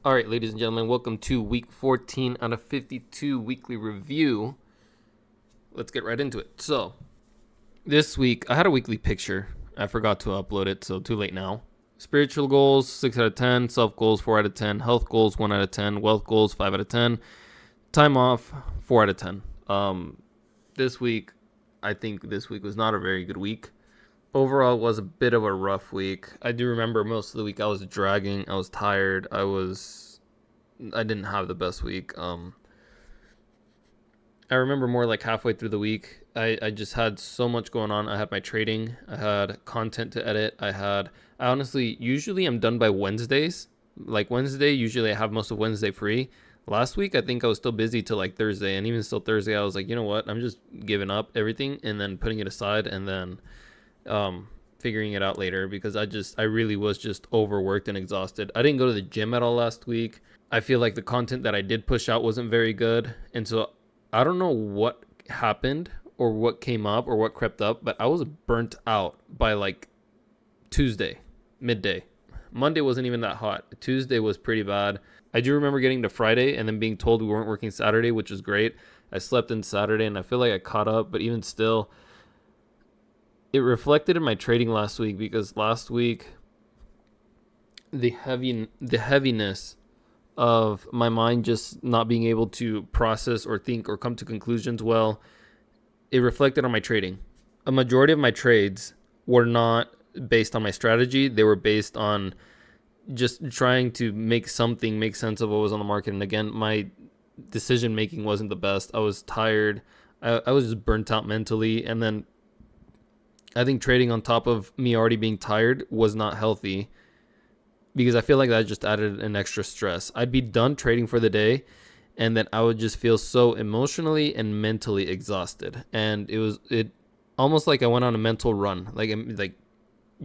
All right, ladies and gentlemen, welcome to week 14 out of 52 weekly review. Let's get right into it. So, this week, I had a weekly picture. I forgot to upload it, so too late now. Spiritual goals, 6 out of 10. Self goals, 4 out of 10. Health goals, 1 out of 10. Wealth goals, 5 out of 10. Time off, 4 out of 10. This week, I think this week was not a very good week. Overall, it was a bit of a rough week. I do remember most of the week I was dragging. I was tired. I didn't have the best week. I remember more like halfway through the week, I just had so much going on. I had my trading, I had content to edit. I honestly, usually I'm done by Wednesdays. Like Wednesday, usually I have most of Wednesday free. Last week, I think I was still busy till like Thursday. And even still Thursday, I was like, you know what? I'm just giving up everything and then putting it aside and then figuring it out later because I really was just overworked and exhausted. I didn't go to the gym at all last week. I feel like the content that I did push out wasn't very good. And so I don't know what happened or what came up or what crept up, but I was burnt out by like Tuesday, midday. Monday wasn't even that hot. Tuesday was pretty bad. I do remember getting to Friday and then being told we weren't working Saturday, which was great. I slept in Saturday and I feel like I caught up, but even still, it reflected in my trading last week because last week the heaviness of my mind just not being able to process or think or come to conclusions well, it reflected on my trading. A majority of my trades were not based on my strategy. They were based on just trying to make something make sense of what was on the market. And again, my decision making wasn't the best. I was tired. I was just burnt out mentally. And then I think trading on top of me already being tired was not healthy because I feel like that just added an extra stress. I'd be done trading for the day and then I would just feel so emotionally and mentally exhausted. And it almost like I went on a mental run, like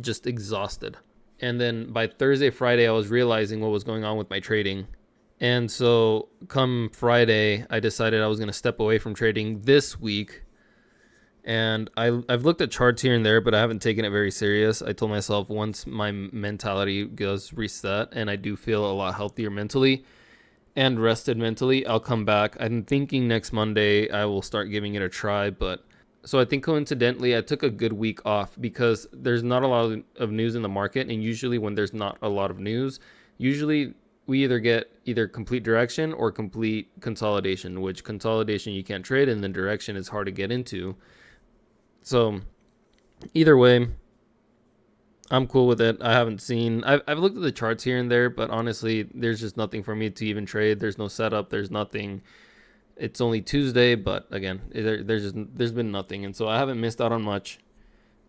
just exhausted. And then by Thursday, Friday, I was realizing what was going on with my trading. And so come Friday, I decided I was going to step away from trading this week. And I've looked at charts here and there, but I haven't taken it very serious. I told myself once my mentality goes reset and I do feel a lot healthier mentally and rested mentally, I'll come back. I'm thinking next Monday I will start giving it a try. But so I think coincidentally, I took a good week off because there's not a lot of news in the market. And usually when there's not a lot of news, usually we either get either complete direction or complete consolidation, which consolidation you can't trade and then direction is hard to get into. So either way, I'm cool with it. I've looked at the charts here and there, but honestly, there's just nothing for me to even trade. There's no setup. There's nothing. It's only Tuesday, but again, there's been nothing. And so I haven't missed out on much.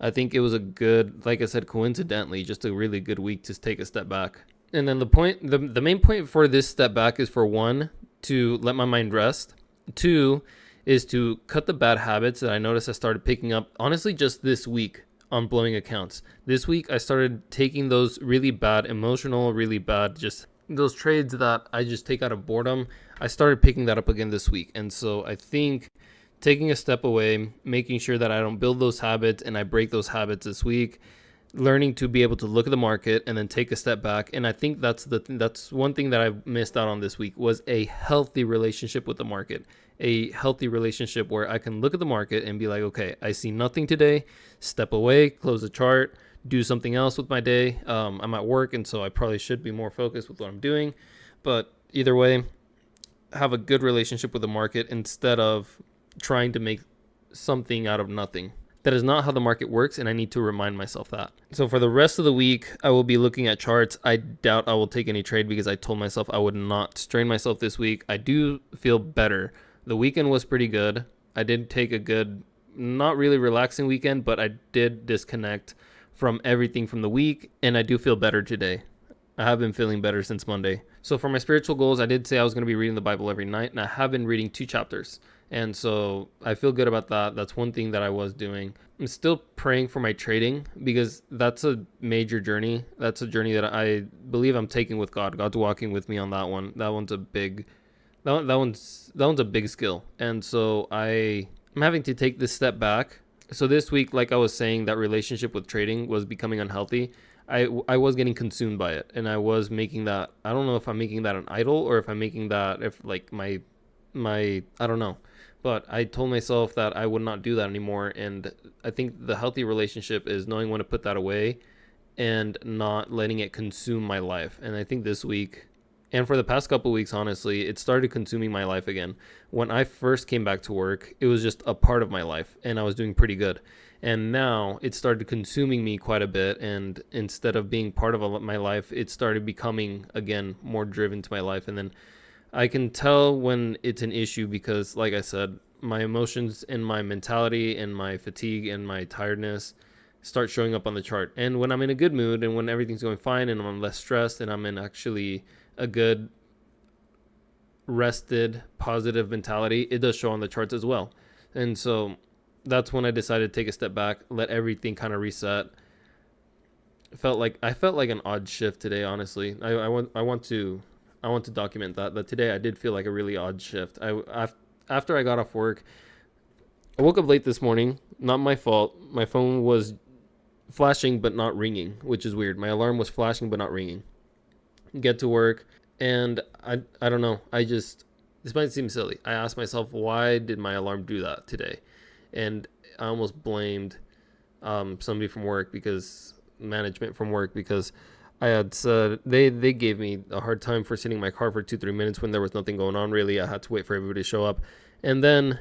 I think it was a good, like I said, coincidentally, just a really good week to take a step back. And then the main point for this step back is for one, to let my mind rest. Two, is to cut the bad habits that I noticed I started picking up, honestly, just this week on blowing accounts. This week, I started taking those really bad, emotional, really bad, just those trades that I just take out of boredom. I started picking that up again this week. And so I think taking a step away, making sure that I don't build those habits and I break those habits this week, learning to be able to look at the market and then take a step back. And I think that's one thing that I've missed out on this week was a healthy relationship with the market, a healthy relationship where I can look at the market and be like, okay, I see nothing today, step away, close the chart, do something else with my day. I'm at work, and so I probably should be more focused with what I'm doing. But either way, have a good relationship with the market instead of trying to make something out of nothing. That is not how the market works, and I need to remind myself that. So for the rest of the week, I will be looking at charts. I doubt I will take any trade because I told myself I would not strain myself this week. I do feel better. The weekend was pretty good. I did take a good, not really relaxing weekend, but I did disconnect from everything from the week, and I do feel better today. I have been feeling better since Monday. So for my spiritual goals, I did say I was going to be reading the Bible every night, and I have been reading 2 chapters. And so I feel good about that. That's one thing that I was doing. I'm still praying for my trading because that's a major journey. That's a journey that I believe I'm taking with God. God's walking with me on that one. That one's a big that one's a big skill. And so I'm having to take this step back. So this week, like I was saying, that relationship with trading was becoming unhealthy. I was getting consumed by it, and I was making that. I don't know if I'm making that an idol or if I'm making that if like my I don't know, but I told myself that I would not do that anymore. And I think the healthy relationship is knowing when to put that away and not letting it consume my life. And I think this week, and for the past couple of weeks, honestly, it started consuming my life again. When I first came back to work, it was just a part of my life, and I was doing pretty good. And now it started consuming me quite a bit. And instead of being part of my life, it started becoming, again, more driven to my life. And then I can tell when it's an issue because, like I said, my emotions and my mentality and my fatigue and my tiredness start showing up on the chart. And when I'm in a good mood and when everything's going fine and I'm less stressed and I'm in actually a good, rested, positive mentality, it does show on the charts as well. And so that's when I decided to take a step back, let everything kind of reset. I felt like an odd shift today. Honestly, I want to document that today I did feel like a really odd shift. After I got off work, I woke up late this morning. Not my fault. My phone was flashing but not ringing, which is weird. My alarm was flashing but not ringing. Get to work, and I don't know. This might seem silly. I asked myself, why did my alarm do that today? And I almost blamed somebody from work, because management from work, because I had said they gave me a hard time for sitting in my car for 2-3 minutes when there was nothing going on really. I had to wait for everybody to show up, and then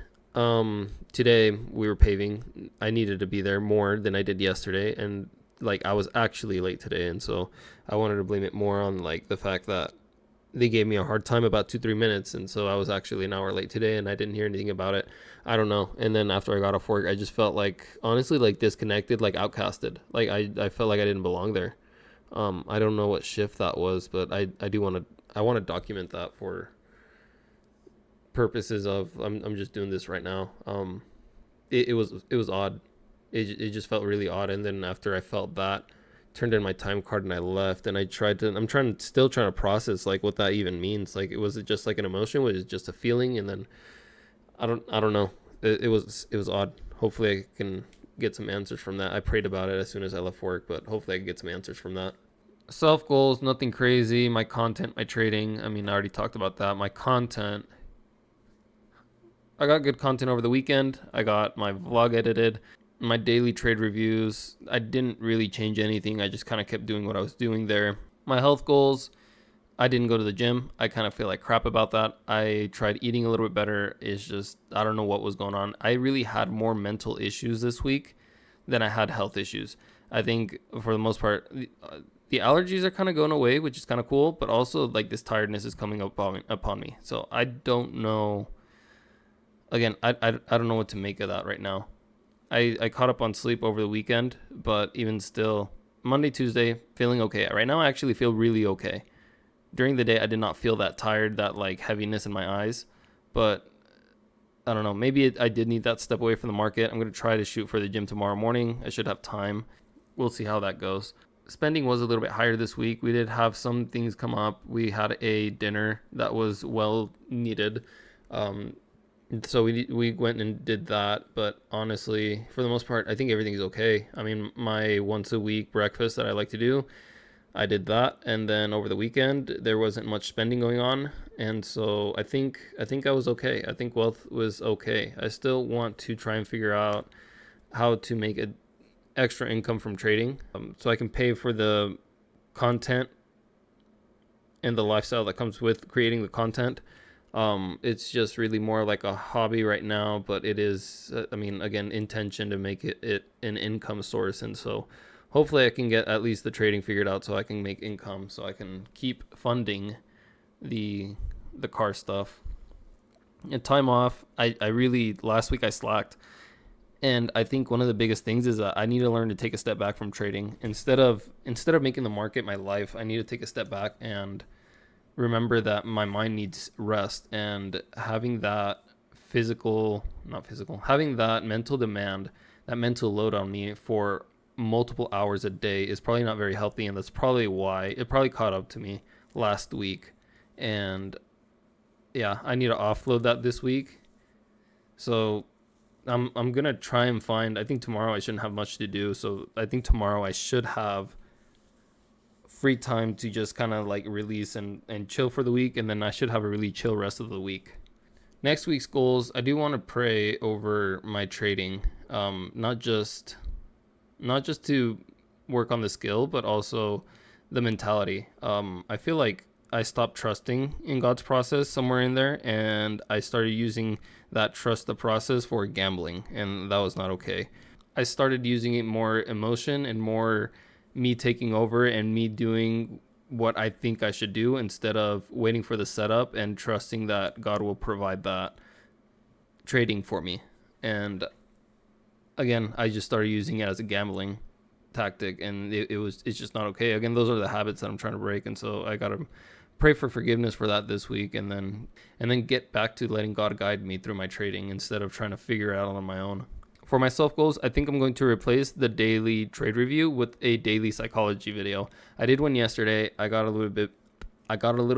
today we were paving. I needed to be there more than I did yesterday, and like I was actually late today, and so I wanted to blame it more on like the fact that they gave me a hard time about 2-3 minutes, and so I was actually an hour late today and I didn't hear anything about it. I don't know. And then after I got off work, I just felt like, honestly, like disconnected, like outcasted. Like I felt like I didn't belong there. I don't know what shift that was, but I do want to, I want to document that for purposes of I'm just doing this right now. It was odd. It just felt really odd. And then after I felt that, turned in my time card and I left. And I'm still trying to process like what that even means. Like, was it just like an emotion? Was it just a feeling? And then I don't know. It was odd. Hopefully I can get some answers from that. I prayed about it as soon as I left work, but hopefully I can get some answers from that. Self goals, nothing crazy. My content, my trading. I mean, I already talked about that. My content, I got good content over the weekend. I got my vlog edited, my daily trade reviews. I didn't really change anything. I just kind of kept doing what I was doing there. My health goals, I didn't go to the gym. I kind of feel like crap about that. I tried eating a little bit better. It's just, I don't know what was going on. I really had more mental issues this week than I had health issues. I think for the most part, the allergies are kind of going away, which is kind of cool, but also like this tiredness is coming upon me. So I don't know. Again, I don't know what to make of that right now. I caught up on sleep over the weekend, but even still, Monday, Tuesday, feeling okay. Right now, I actually feel really okay. During the day, I did not feel that tired, that like heaviness in my eyes, but I don't know. I did need that step away from the market. I'm going to try to shoot for the gym tomorrow morning. I should have time. We'll see how that goes. Spending was a little bit higher this week. We did have some things come up. We had a dinner that was well needed. Um, so we went and did that, but honestly, for the most part, I think everything's okay. I mean, my once a week breakfast that I like to do, I did that, and then over the weekend there wasn't much spending going on, and so I think I was okay. I think wealth was okay. I still want to try and figure out how to make a extra income from trading, so I can pay for the content and the lifestyle that comes with creating the content. It's just really more like a hobby right now, but it is, I mean, again, intention to make it an income source. And so hopefully I can get at least the trading figured out so I can make income, so I can keep funding the the car stuff. And time off, I really, last week I slacked. And I think one of the biggest things is that I need to learn to take a step back from trading. Instead of making the market my life, I need to take a step back and remember that my mind needs rest, and having that having that mental demand, that mental load on me for multiple hours a day is probably not very healthy. And that's probably why it probably caught up to me last week. And yeah, I need to offload that this week. So I'm gonna try and find. I think tomorrow I shouldn't have much to do. So I think tomorrow I should have free time to just kind of like release and chill for the week, and then I should have a really chill rest of the week. Next week's goals, I do want to pray over my trading, not just to work on the skill, but also the mentality. I feel like I stopped trusting in God's process somewhere in there, and I started using that trust the process for gambling, and that was not okay. I started using it more emotion and more me taking over and me doing what I think I should do instead of waiting for the setup and trusting that God will provide that trading for me. And again, I just started using it as a gambling tactic, and it's just not okay. Again, those are the habits that I'm trying to break, and so I gotta pray for forgiveness for that this week, and then get back to letting God guide me through my trading instead of trying to figure it out on my own. For my self goals, I think I'm going to replace the daily trade review with a daily psychology video. I did one yesterday. I got a little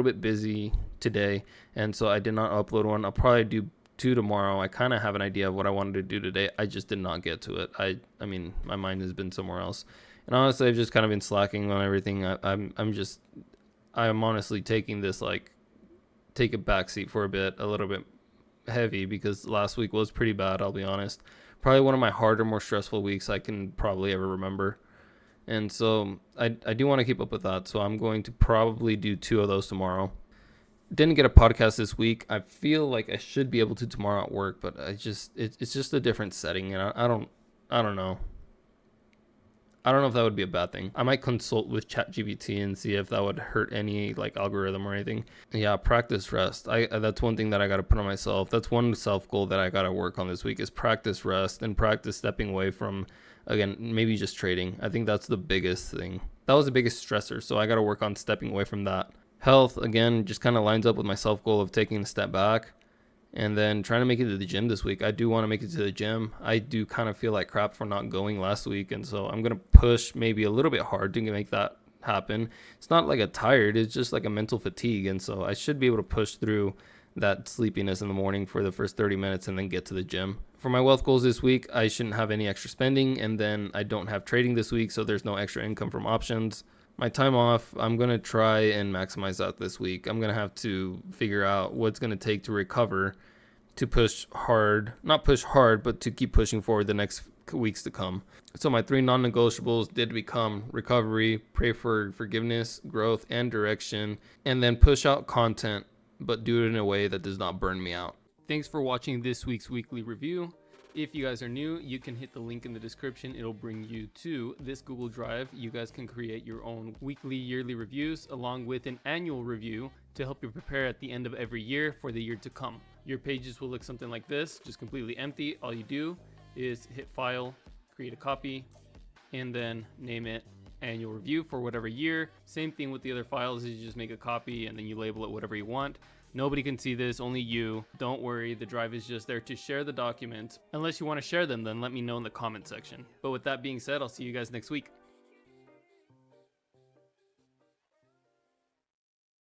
bit busy today, and so I did not upload one. I'll probably do 2 tomorrow. I kind of have an idea of what I wanted to do today. I just did not get to it. I mean, my mind has been somewhere else, and honestly, I've just kind of been slacking on everything. I'm honestly taking this, like, take a backseat for a bit, a little bit heavy, because last week was pretty bad. I'll be honest. Probably one of my harder, more stressful weeks I can probably ever remember. And so I do want to keep up with that. So I'm going to probably do 2 of those tomorrow. Didn't get a podcast this week. I feel like I should be able to tomorrow at work, but it's just a different setting, and I don't know. I don't know if that would be a bad thing. I might consult with ChatGPT and see if that would hurt any like algorithm or anything. Yeah, practice rest. That's one thing that I got to put on myself. That's one self goal that I got to work on this week is practice rest and practice stepping away from, again, maybe just trading. I think that's the biggest thing. That was the biggest stressor, so I got to work on stepping away from that. Health, again, just kind of lines up with my self goal of taking a step back. And then trying to make it to the gym this week. I do want to make it to the gym. I do kind of feel like crap for not going last week. And so I'm going to push maybe a little bit hard to make that happen. It's not like a tired, it's just like a mental fatigue. And so I should be able to push through that sleepiness in the morning for the first 30 minutes and then get to the gym. For my wealth goals this week, I shouldn't have any extra spending. And then I don't have trading this week, so there's no extra income from options. My time off, I'm going to try and maximize that this week. I'm going to have to figure out what's going to take to recover, to push hard, not push hard, but to keep pushing forward the next weeks to come. So my 3 non-negotiables did become recovery, pray for forgiveness, growth, and direction, and then push out content, but do it in a way that does not burn me out. Thanks for watching this week's weekly review. If you guys are new, you can hit the link in the description. It'll bring you to this Google Drive. You guys can create your own weekly, yearly reviews along with an annual review to help you prepare at the end of every year for the year to come. Your pages will look something like this, just completely empty. All you do is hit file, create a copy, and then name it annual review for whatever year. Same thing with the other files, is you just make a copy and then you label it whatever you want. Nobody can see this, only you. Don't worry, the drive is just there to share the documents. Unless you want to share them, then let me know in the comment section. But with that being said, I'll see you guys next week.